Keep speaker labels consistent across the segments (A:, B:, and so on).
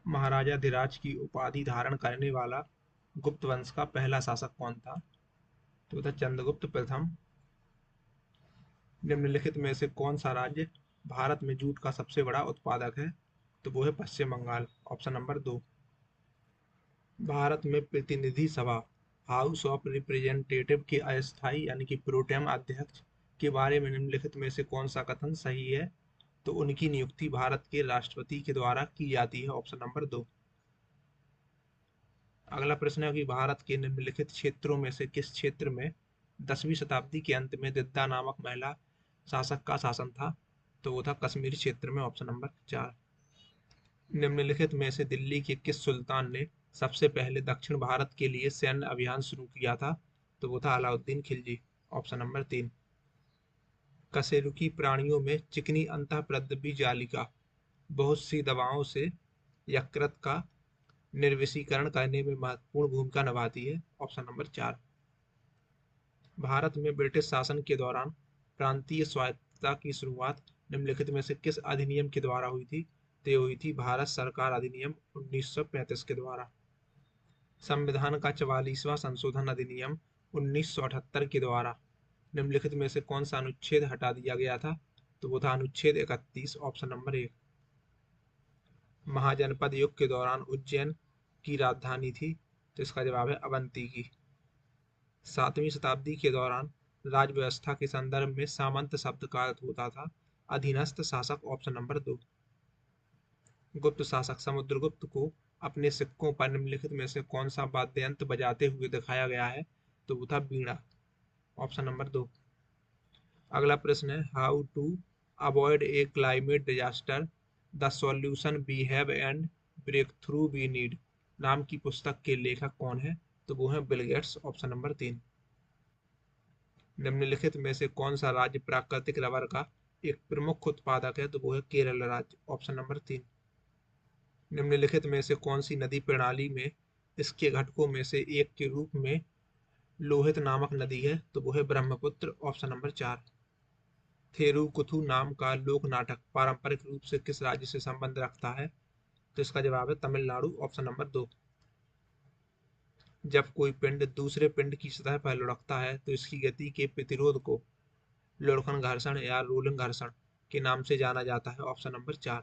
A: महाराजा धिराज की उपाधि धारण करने वाला गुप्त वंश का पहला शासक कौन था? तो था चंद्रगुप्त प्रथम। निम्नलिखित में से कौन सा राज्य भारत में जूट का सबसे बड़ा उत्पादक है? तो वो है पश्चिम बंगाल, ऑप्शन नंबर 2। भारत में प्रतिनिधि सभा हाउस ऑफ रिप्रेजेंटेटिव के अस्थायी यानी कि प्रोटेम अध्यक्ष के बारे में निम्नलिखित में से कौन सा कथन सही है? तो उनकी नियुक्ति भारत के राष्ट्रपति के द्वारा की जाती है, ऑप्शन नंबर 2। अगला प्रश्न है कि भारत के निम्नलिखित क्षेत्रों में से किस क्षेत्र में 10वीं शताब्दी के अंत में दिद्दा नामक महिला शासक का शासन था? तो वो था कश्मीर क्षेत्र में, ऑप्शन नंबर 4। निम्नलिखित में से दिल्ली के किस सुल्तान ने सबसे पहले दक्षिण भारत के लिए सैन्य अभियान शुरू किया था? तो वो था अलाउद्दीन खिलजी, ऑप्शन नंबर 3। कशेरुकी प्राणियों में चिकनी अंतःप्रद्रवी जालिका बहुत सी दवाओं से यकृत का निर्विषीकरण करने में महत्वपूर्ण भूमिका निभाती है, ऑप्शन नंबर 4। भारत में ब्रिटिश शासन के दौरान प्रांतीय स्वायत्तता की शुरुआत निम्नलिखित में से किस अधिनियम के द्वारा हुई थी? तो ये हुई थी भारत सरकार अधिनियम 1935 के द्वारा। संविधान का 44वां संशोधन अधिनियम 1978 के द्वारा निम्नलिखित में से कौन सा अनुच्छेद हटा दिया गया था? तो वो था अनुच्छेद 31, ऑप्शन नंबर 1। महाजनपद युग के दौरान उज्जैन की राजधानी थी? तो इसका जवाब है अवंती की। 7वीं शताब्दी के दौरान राज्य व्यवस्था के संदर्भ में सामंत शब्द का अर्थ होता था अधीनस्थ शासक, ऑप्शन नंबर 2। गुप्त शासक समुद्रगुप्त को अपने सिक्कों पर निम्नलिखित में से कौन सा वाद्य यंत्र बजाते हुए दिखाया गया है? तो वो था बीड़ा, ऑप्शन नंबर 2। अगला प्रश्न है how to avoid a climate disaster the solution we have and breakthrough we need नाम की पुस्तक के लेखक कौन है? तो वो है बिल गेट्स, ऑप्शन नंबर 3। निम्नलिखित में से कौन सा राज्य प्राकृतिक रबर का एक प्रमुख उत्पादक है? तो वो है केरल राज्य, ऑप्शन नंबर 3। निम्नलिखित में से कौन सी नदी प्रणाली में इसके घटकों में से एक के रूप में लोहित नामक नदी है? तो वो है ब्रह्मपुत्र, ऑप्शन नंबर 4। थेरुकुथु नाम का लोक नाटक पारंपरिक रूप से किस राज्य से संबंध रखता है? तो इसका जवाब है तमिलनाडु, ऑप्शन नंबर 2। जब कोई पिंड दूसरे पिंड की सतह पर लुढ़कता है तो इसकी गति के प्रतिरोध को लुढ़कन घर्षण या रोलिंग घर्षण के नाम से जाना जाता है, ऑप्शन नंबर 4।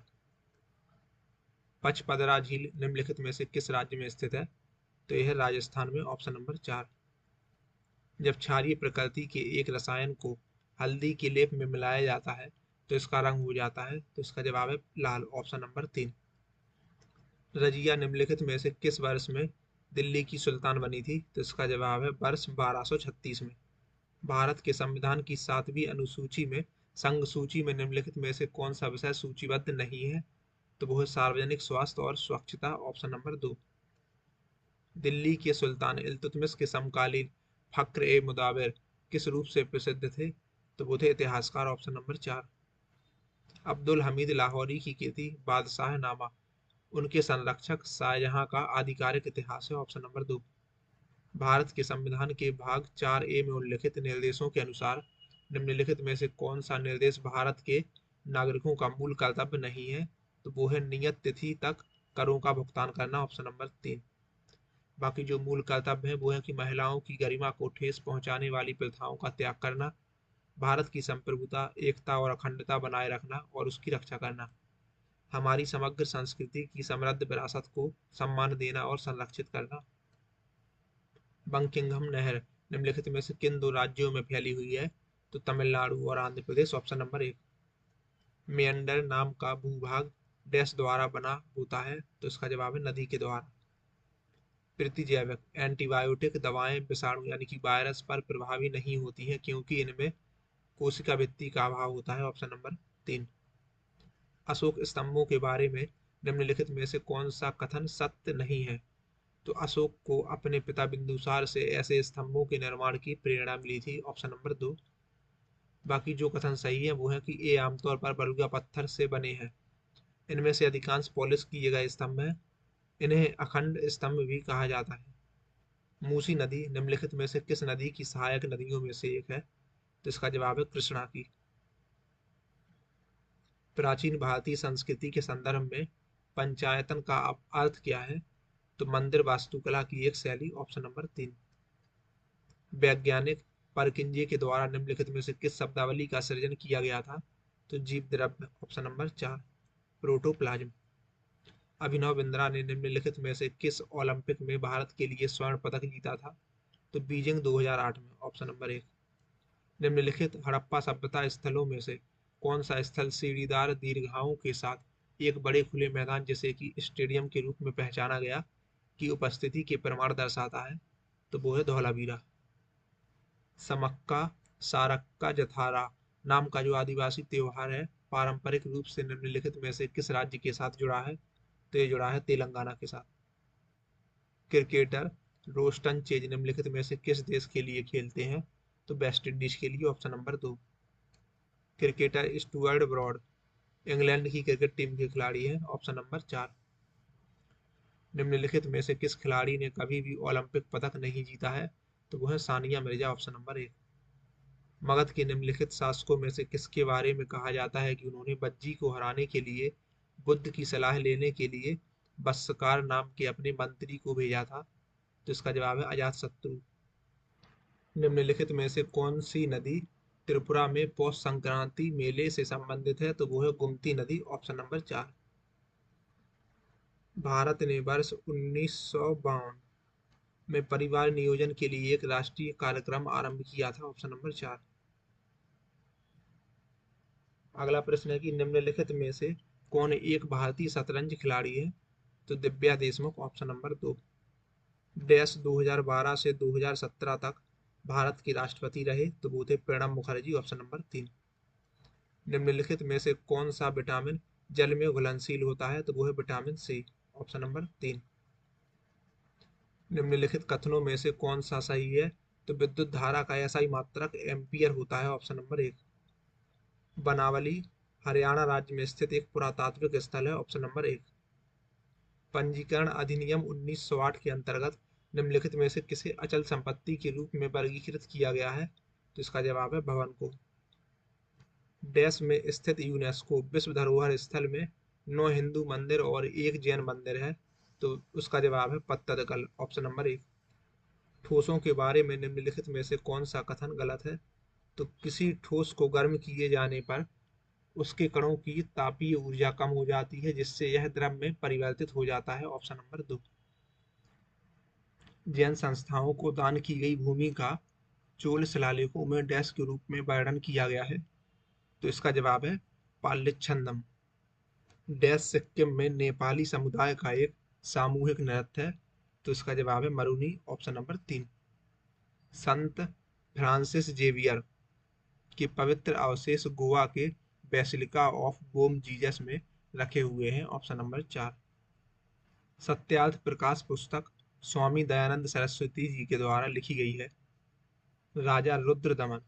A: पचपदरा झील निम्नलिखित में से किस राज्य में स्थित है? तो यह है राजस्थान में, ऑप्शन नंबर 4। जब क्षारीय प्रकृति के एक रसायन को हल्दी के लेप में मिलाया जाता है तो इसका रंग हो जाता है? तो इसका जवाब है लाल, ऑप्शन नंबर 3। रजिया निम्नलिखित में से किस वर्ष में दिल्ली की सुल्तान बनी थी? तो इसका जवाब है वर्ष 1236 में। भारत के संविधान की 7वीं अनुसूची में संघ सूची में निम्नलिखित में से कौन सा विषय सूचीबद्ध नहीं है? तो वो है सार्वजनिक स्वास्थ्य और स्वच्छता, ऑप्शन नंबर 2। दिल्ली के सुल्तान इल्तुतमिश के समकालीन फक्र ए मुदाबिर किस रूप से प्रसिद्ध थे? तो वो थे इतिहासकार, ऑप्शन नंबर 4। अब्दुल हमीद लाहौरी की कृति बादशाह नामा उनके संरक्षक शाहजहां का आधिकारिक इतिहास है, ऑप्शन नंबर 2। भारत के संविधान के भाग 4A में उल्लिखित निर्देशों के अनुसार निम्नलिखित में से कौन सा निर्देश भारत के नागरिकों का मूल कर्तव्य नहीं है? तो वो है नियत तिथि तक करों का भुगतान करना, ऑप्शन नंबर 3। बाकी जो मूल कर्तव्य है वो है कि महिलाओं की गरिमा को ठेस पहुंचाने वाली प्रथाओं का त्याग करना, भारत की संप्रभुता एकता और अखंडता बनाए रखना और उसकी रक्षा करना, हमारी समग्र संस्कृति की समृद्ध विरासत को सम्मान देना और संरक्षित करना। बंकिंघम नहर निम्नलिखित में से किन दो राज्यों में फैली हुई है? तो तमिलनाडु और आंध्र प्रदेश, ऑप्शन नंबर 1। मेंढर नाम का भूभाग डैश द्वारा बना होता है? तो इसका जवाब है नदी के द्वारा। प्रतिजैविक एंटीबायोटिक दवाएं विषाणु यानी कि वायरस पर प्रभावी नहीं होती हैं क्योंकि इनमें कोशिका भित्ति का अभाव होता है, ऑप्शन नंबर 3। अशोक स्तंभों के बारे में निम्नलिखित में से कौन सा कथन सत्य नहीं है? तो अशोक को अपने पिता बिंदुसार से ऐसे स्तंभों के निर्माण की प्रेरणा मिली थी, ऑप्शन नंबर 2। बाकी जो कथन सही है वो है कि ये आमतौर पर बलुआ पत्थर से बने हैं। इनमें से अधिकांश पॉलिश किए गए स्तंभ हैं। इन्हें अखंड स्तंभ भी कहा जाता है। मूसी नदी निम्नलिखित में से किस नदी की सहायक नदियों में से एक है? तो इसका जवाब है कृष्णा की। प्राचीन भारतीय संस्कृति के संदर्भ में पंचायतन का अर्थ क्या है? तो मंदिर वास्तुकला की एक शैली, ऑप्शन नंबर 3। वैज्ञानिक परकिंजे के द्वारा निम्नलिखित में से किस शब्दावली का सृजन किया गया था? तो जीव द्रव्य, option number 4। Protoplasm. Abhinav Bindra ने निम्नलिखित में से किस ओलंपिक में भारत के लिए स्वर्ण पदक जीता था? तो बीजिंग 2008 में, ऑप्शन नंबर 1। निम्नलिखित हड़प्पा सभ्यता स्थलों में से कौन सा स्थल सीढ़ीदार दीर्घाओं के साथ एक बड़े खुले मैदान जैसे कि स्टेडियम के रूप में पहचाना गया की उपस्थिति के प्रमाण दर्शाता है? तो वो है धौलावीरा। समक्का सारक्का जथारा नाम का जो आदिवासी त्योहार है पारंपरिक रूप से निम्नलिखित में से किस राज्य के साथ जुड़ा है? तो ये जुड़ा है तेलंगाना के साथ। क्रिकेटर रोस्टन चेज निम्नलिखित में से किस देश के लिए खेलते हैं? तो वेस्ट इंडीज के लिए, option number 2। Cricketer Stuart Broad England की क्रिकेट टीम के खिलाड़ी हैं, ऑप्शन नंबर 4। निम्नलिखित में से किस खिलाड़ी ने कभी भी ओलंपिक पदक नहीं जीता है? तो वह है सानिया मिर्जा, ऑप्शन नंबर 1। मगध के निम्नलिखित शासकों में से किसके बारे में कहा जाता है कि उन्होंने बज्जी को हराने के लिए बुद्ध की सलाह लेने के लिए बस्सकार नाम के अपने मंत्री को भेजा था? तो इसका जवाब है अजातशत्रु। निम्नलिखित में से कौन सी नदी त्रिपुरा में पौष संक्रांति मेले से संबंधित है? तो वो है गोमती नदी, ऑप्शन नंबर 4। भारत ने वर्ष 1952 में परिवार नियोजन के लिए एक राष्ट्रीय कार्यक्रम आरंभ किया था, ऑप्शन नंबर 4। अगला प्रश्न है कि निम्नलिखित में से कौन एक भारतीय शतरंज खिलाड़ी है? तो Divya Deshmukh, option number 2। Dash 2012 से 2017 तक भारत के राष्ट्रपति रहे? तो वो थे प्रणब मुखर्जी, ऑप्शन नंबर 3। निम्नलिखित में से कौन सा विटामिन जल में घुलनशील होता है? तो वो है विटामिन सी, ऑप्शन नंबर 3। निम्नलिखित कथनों में से कौन सा सही है? तो विद्युत धारा का एसआई मात्रक एम्पियर होता है, ऑप्शन नंबर 1। बनावली हरियाणा राज्य में स्थित एक पुरातात्विक स्थल है, ऑप्शन नंबर 1। पंजीकरण अधिनियम 1908 के अंतर्गत निम्नलिखित में से किसे अचल संपत्ति के रूप में वर्गीकृत किया गया है? तो इसका जवाब है भवन को। डैश में स्थित यूनेस्को विश्व धरोहर स्थल में 9 हिंदू मंदिर और 1 जैन मंदिर है? तो उसका जवाब है पत्तदकल, ऑप्शन नंबर 1। ठोसों के बारे में निम्नलिखित में से कौन सा कथन गलत है? तो किसी ठोस को गर्म किए जाने पर उसके कणों की तापीय ऊर्जा कम हो जाती है जिससे यह द्रव में परिवर्तित हो जाता है, ऑप्शन नंबर 2। जैन संस्थाओं को दान की गई भूमि का चोल शिलालेखों में डैश के रूप में वर्णन किया गया है? तो इसका जवाब है पालिच्छंदम। डैश सिक्किम में नेपाली समुदाय का एक सामूहिक नृत्य है? तो इसका जवाब है मरुनी, ऑप्शन नंबर 3। संत फ्रांसिस जेवियर के पवित्र अवशेष गोवा के बेसिलिका ऑफ बोम जीसस में रखे हुए हैं, ऑप्शन नंबर 4। सत्यार्थ प्रकाश पुस्तक स्वामी दयानंद सरस्वती जी के द्वारा लिखी गई है। राजा रुद्रदमन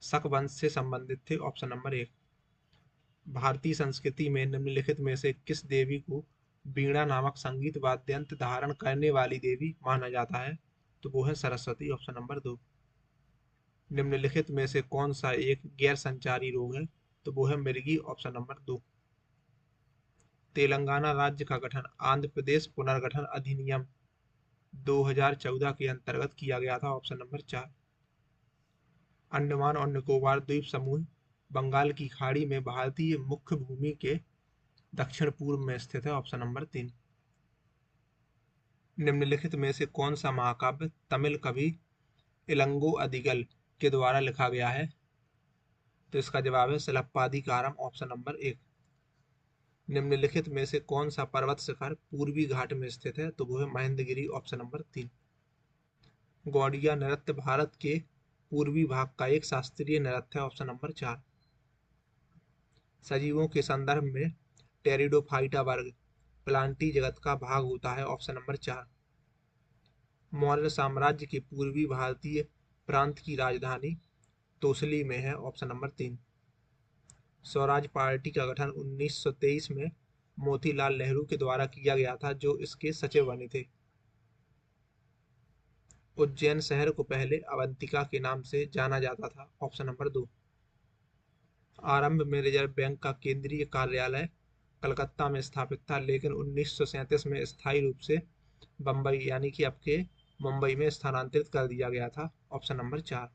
A: शक वंश से संबंधित थे, ऑप्शन नंबर 1। भारतीय संस्कृति में निम्नलिखित में से किस देवी को वीणा नामक संगीत वाद्यंत्र धारण करने वाली देवी माना जाता है? तो वो है सरस्वती, ऑप्शन नंबर 2। निम्नलिखित में से कौन सा एक गैर संचारी रोग है? तो वो है मिर्गी, ऑप्शन नंबर 2। तेलंगाना राज्य का गठन आंध्र प्रदेश पुनर्गठन अधिनियम 2014 के अंतर्गत किया गया था, ऑप्शन नंबर 4। अंडमान और निकोबार द्वीप समूह बंगाल की खाड़ी में भारतीय मुख्य भूमि के दक्षिण पूर्व में स्थित है, ऑप्शन नंबर 3। निम्नलिखित में से कौन सा महाकाव्य तमिल कवि इलंगो अदिगल के द्वारा लिखा गया है? तो इसका जवाब है सिलप्पादिकारम, ऑप्शन नंबर 1। निम्नलिखित में से कौन सा पर्वत शिखर पूर्वी घाट में स्थित है? तो वो है महेंद्रगिरी, ऑप्शन नंबर 3। गौड़िया नृत्य भारत के पूर्वी भाग का एक शास्त्रीय नृत्य है, ऑप्शन नंबर 4। सजीवों के संदर्भ में टेरिडोफाइटा वर्ग प्लांटी जगत का भाग होता है, ऑप्शन नंबर 4। मौर्य साम्राज्य के पूर्वी भारतीय प्रांत की राजधानी तोसली में है, ऑप्शन नंबर 3। स्वराज पार्टी का गठन 1923 में मोतीलाल नेहरू के द्वारा किया गया था जो इसके सचिव बने थे। उज्जैन शहर को पहले अवंतिका के नाम से जाना जाता था, ऑप्शन नंबर 2। आरंभ में रिजर्व बैंक का केंद्रीय कार्यालय कलकत्ता में स्थापित था, लेकिन 1937 में स्थायी रूप से बम्बई यानी कि आपके मुंबई में स्थानांतरित कर दिया गया था। Option number 4।